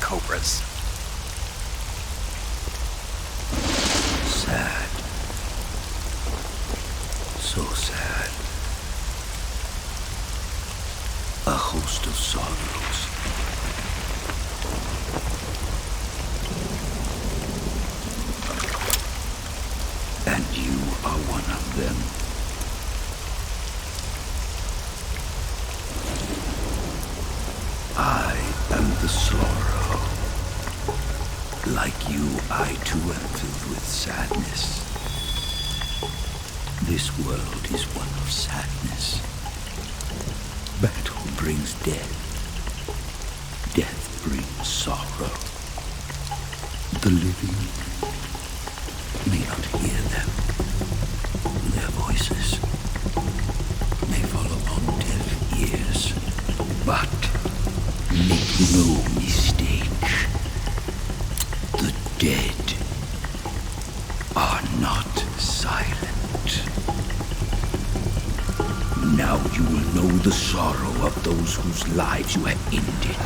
cobras. Sad. So sad. A host of sorrows. And you are one of them. I am the sorrow. Like you, I too am filled with sadness. This world is one of sadness. Battle brings death. Death brings sorrow. The living may not hear them. Their voices may fall upon deaf ears. But make no mistake, the dead are not silent. Now you will know the sorrow of those whose lives you have ended.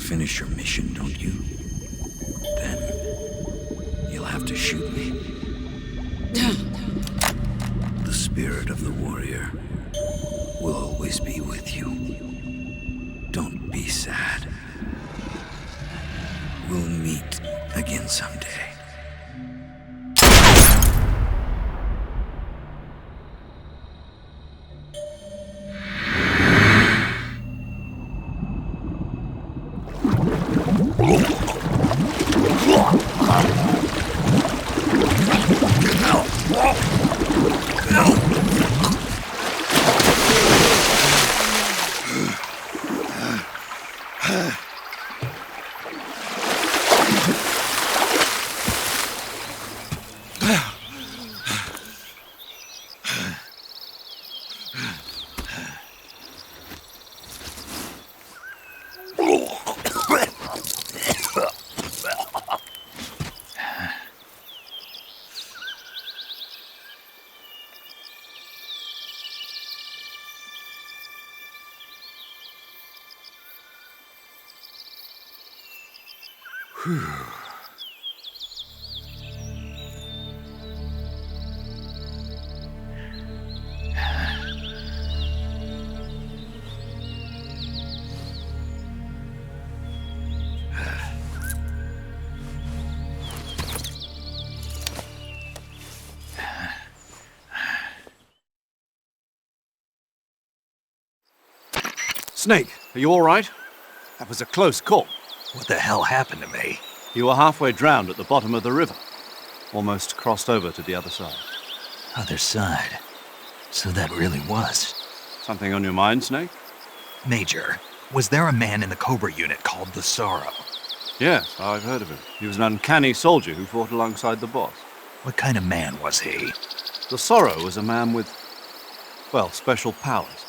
finish your mission, don't you? Then you'll have to shoot me. The spirit of the warrior will always be with you. Don't be sad. We'll meet again someday. Snake, are you all right? That was a close call. What the hell happened to me? You were halfway drowned at the bottom of the river. Almost crossed over to the other side. Other side. So that really was. Something on your mind, Snake? Major, was there a man in the Cobra unit called the Sorrow? Yes, I've heard of him. He was an uncanny soldier who fought alongside the boss. What kind of man was he? The Sorrow was a man with, well, special powers.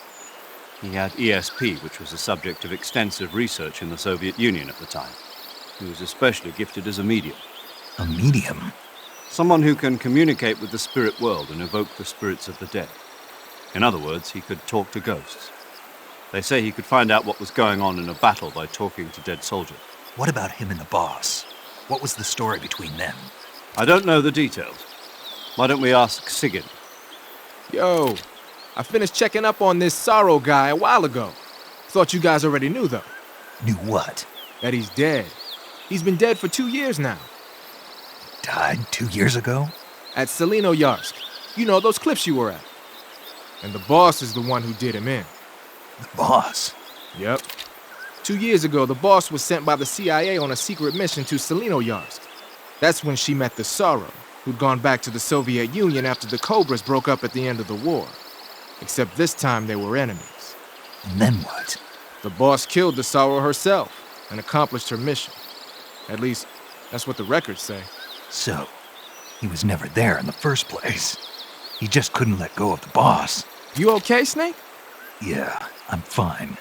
He had ESP, which was the subject of extensive research in the Soviet Union at the time. He was especially gifted as a medium. A medium? Someone who can communicate with the spirit world and evoke the spirits of the dead. In other words, he could talk to ghosts. They say he could find out what was going on in a battle by talking to dead soldiers. What about him and the boss? What was the story between them? I don't know the details. Why don't we ask Sigyn? Yo, I finished checking up on this Sorrow guy a while ago. Thought you guys already knew, though. Knew what? That he's dead. He's been dead for 2 years now. Died 2 years ago? At Selino-Yarsk. You know, those cliffs you were at. And the boss is the one who did him in. The boss? Yep. 2 years ago, the boss was sent by the CIA on a secret mission to Selino-Yarsk. That's when she met the Sorrow, who'd gone back to the Soviet Union after the Cobras broke up at the end of the war. Except this time they were enemies. And then what? The boss killed the Sorrow herself and accomplished her mission. At least, that's what the records say. So, he was never there in the first place. He just couldn't let go of the boss. You okay, Snake? Yeah, I'm fine.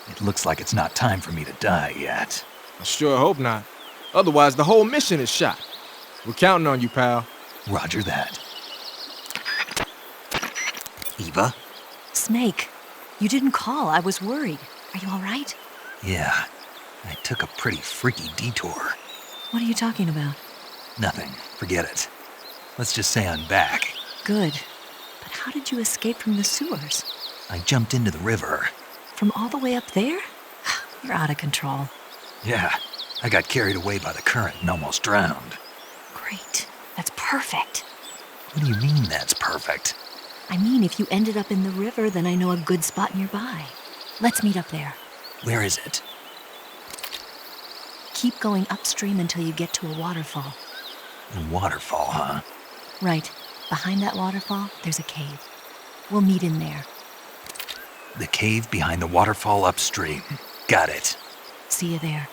It looks like it's not time for me to die yet. I sure hope not. Otherwise, the whole mission is shot. We're counting on you, pal. Roger that. Eva? Snake, you didn't call. I was worried. Are you all right? Yeah, I took a pretty freaky detour. What are you talking about? Nothing. Forget it. Let's just say I'm back. Good. But how did you escape from the sewers? I jumped into the river. From all the way up there? You're out of control. Yeah, I got carried away by the current and almost drowned. Great. That's perfect. What do you mean that's perfect? I mean, if you ended up in the river, then I know a good spot nearby. Let's meet up there. Where is it? Keep going upstream until you get to a waterfall. A waterfall, huh? Right. Behind that waterfall, there's a cave. We'll meet in there. The cave behind the waterfall upstream. Got it. See you there.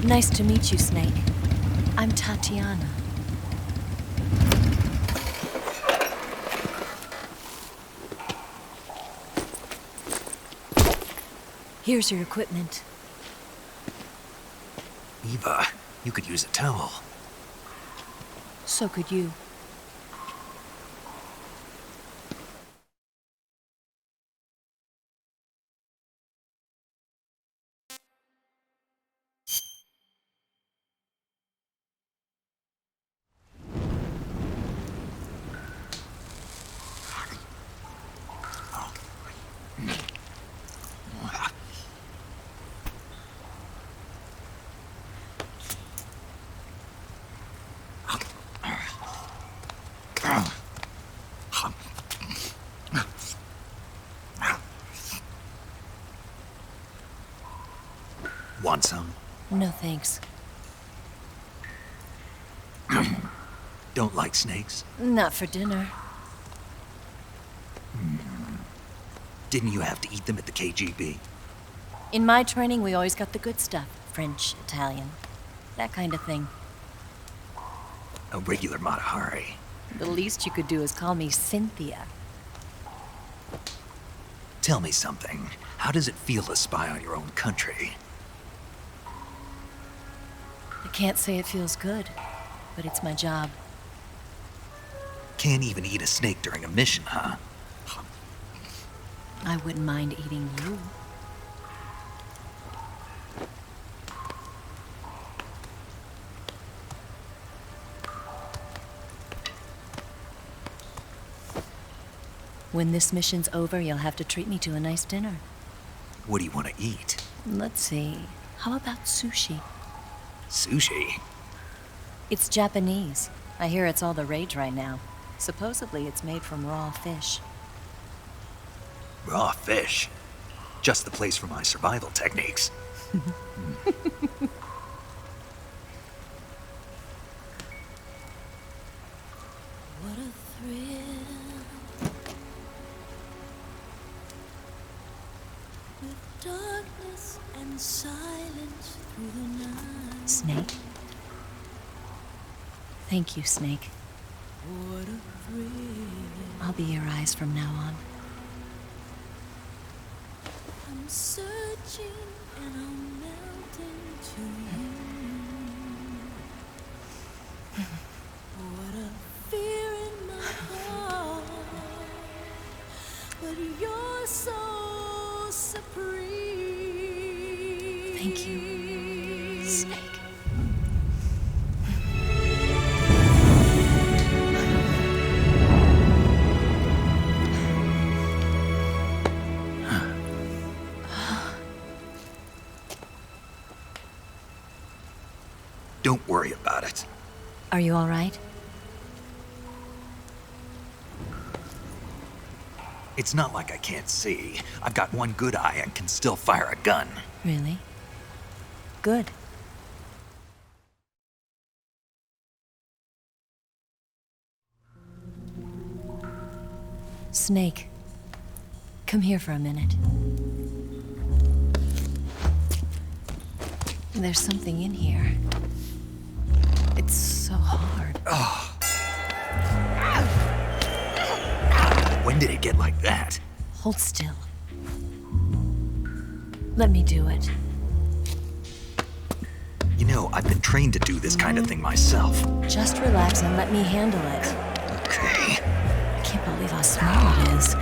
Nice to meet you, Snake. I'm Tatiana. Here's your equipment. Eva, you could use a towel. So could you. Want some? No thanks. Don't like snakes? Not for dinner. Didn't you have to eat them at the KGB? In my training, we always got the good stuff. French, Italian, that kind of thing. A regular Matahari. The least you could do is call me Cynthia. Tell me something. How does it feel to spy on your own country? I can't say it feels good, but it's my job. Can't even eat a snake during a mission, huh? I wouldn't mind eating you. When this mission's over, you'll have to treat me to a nice dinner. What do you want to eat? Let's see. How about sushi? Sushi? It's Japanese. I hear it's all the rage right now. Supposedly it's made from raw fish. Raw fish? Just the place for my survival techniques. What a thrill. With darkness and silence through the night. Snake? Thank you, Snake. What a thrill. I'll be your eyes from now on. I'm searching and I'm melting to you. What a fear in my heart, but you're so supreme. Thank you, Snake. Don't worry about it. Are you all right? It's not like I can't see. I've got one good eye and can still fire a gun. Really? Good. Snake, come here for a minute. There's something in here. It's so hard. When did it get like that? Hold still. Let me do it. You know, I've been trained to do this kind of thing myself. Just relax and let me handle it. Okay. I can't believe how small it is.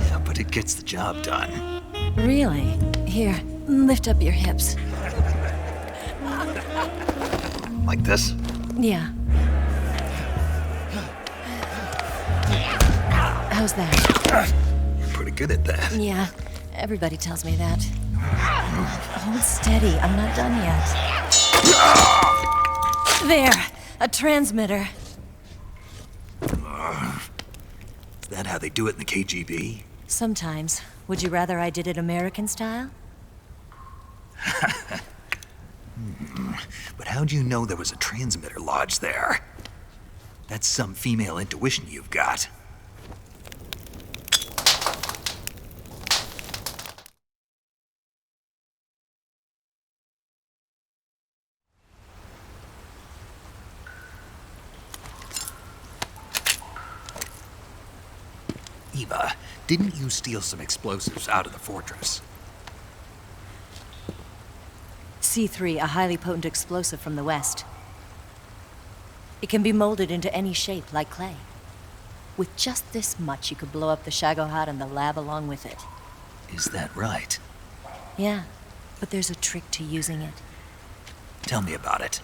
Yeah, but it gets the job done. Really? Here, lift up your hips. Like this? Yeah. How's that? You're pretty good at that. Yeah, everybody tells me that. Hold steady, I'm not done yet. There, a transmitter. Is that how they do it in the KGB? Sometimes. Would you rather I did it American style? But how'd you know there was a transmitter lodged there? That's some female intuition you've got. Eva, didn't you steal some explosives out of the fortress? C3, a highly potent explosive from the west. It can be molded into any shape, like clay. With just this much, you could blow up the Shagohod and the lab along with it. Is that right? Yeah, but there's a trick to using it. Tell me about it.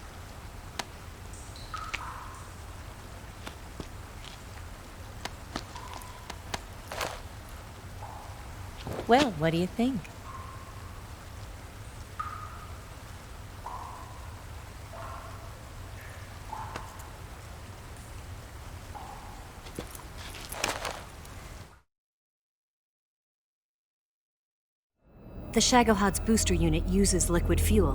Well, what do you think? The Shagohod's booster unit uses liquid fuel.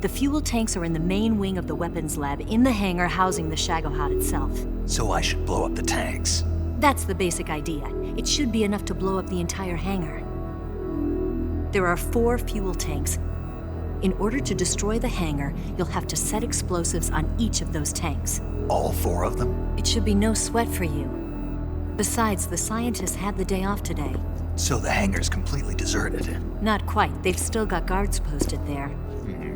The fuel tanks are in the main wing of the weapons lab in the hangar housing the Shagohod itself. So I should blow up the tanks. That's the basic idea. It should be enough to blow up the entire hangar. There are 4 fuel tanks. In order to destroy the hangar, you'll have to set explosives on each of those tanks. All 4 of them? It should be no sweat for you. Besides, the scientists had the day off today. So the hangar's completely deserted. Not quite. They've still got guards posted there.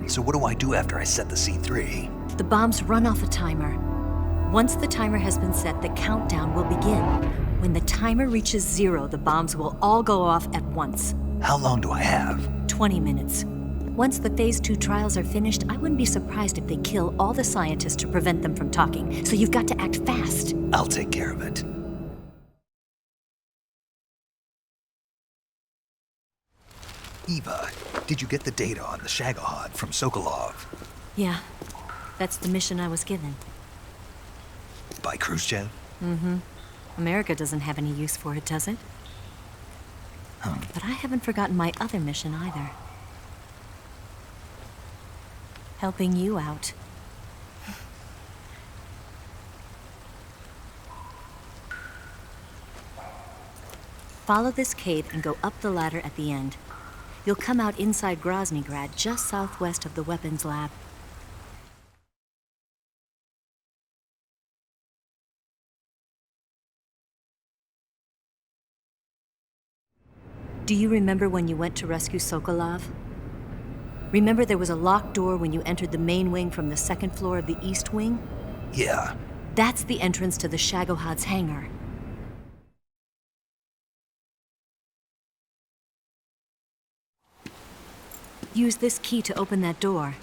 So what do I do after I set the C3? The bombs run off a timer. Once the timer has been set, the countdown will begin. When the timer reaches 0, the bombs will all go off at once. How long do I have? 20 minutes. Once the Phase 2 trials are finished, I wouldn't be surprised if they kill all the scientists to prevent them from talking. So you've got to act fast. I'll take care of it. Eva, did you get the data on the Shagohod from Sokolov? Yeah, that's the mission I was given. By Khrushchev? America doesn't have any use for it, does it? But I haven't forgotten my other mission either. Helping you out. Follow this cave and go up the ladder at the end. You'll come out inside Groznygrad, just southwest of the weapons lab. Do you remember when you went to rescue Sokolov? Remember there was a locked door when you entered the main wing from the 2nd floor of the east wing? Yeah. That's the entrance to the Shagohod's hangar. Use this key to open that door.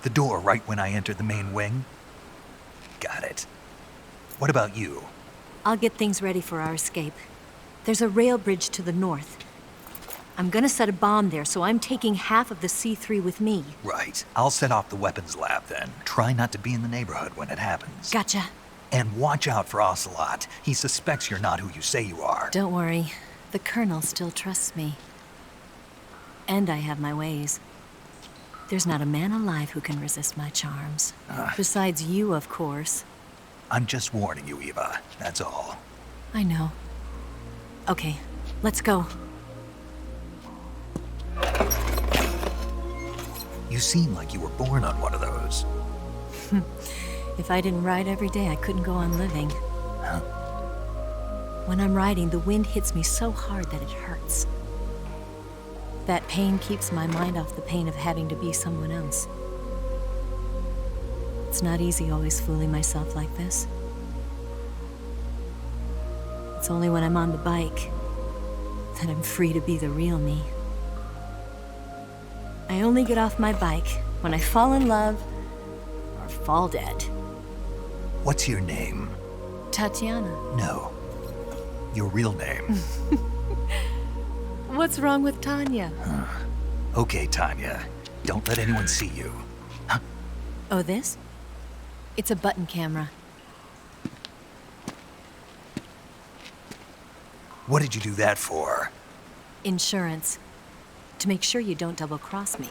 The door right when I entered the main wing? Got it. What about you? I'll get things ready for our escape. There's a rail bridge to the north. I'm gonna set a bomb there, so I'm taking half of the C3 with me. Right. I'll set off the weapons lab then. Try not to be in the neighborhood when it happens. Gotcha. And watch out for Ocelot. He suspects you're not who you say you are. Don't worry. The Colonel still trusts me. And I have my ways. There's not a man alive who can resist my charms. Besides you, of course. I'm just warning you, Eva. That's all. I know. Okay, let's go. You seem like you were born on one of those. If I didn't ride every day, I couldn't go on living. Huh? When I'm riding, the wind hits me so hard that it hurts. That pain keeps my mind off the pain of having to be someone else. It's not easy always fooling myself like this. It's only when I'm on the bike that I'm free to be the real me. I only get off my bike when I fall in love or fall dead. What's your name? Tatiana. No. Your real name. What's wrong with Tanya? Okay, Tanya. Don't let anyone see you. Huh? Oh, this? It's a button camera. What did you do that for? Insurance. To make sure you don't double-cross me.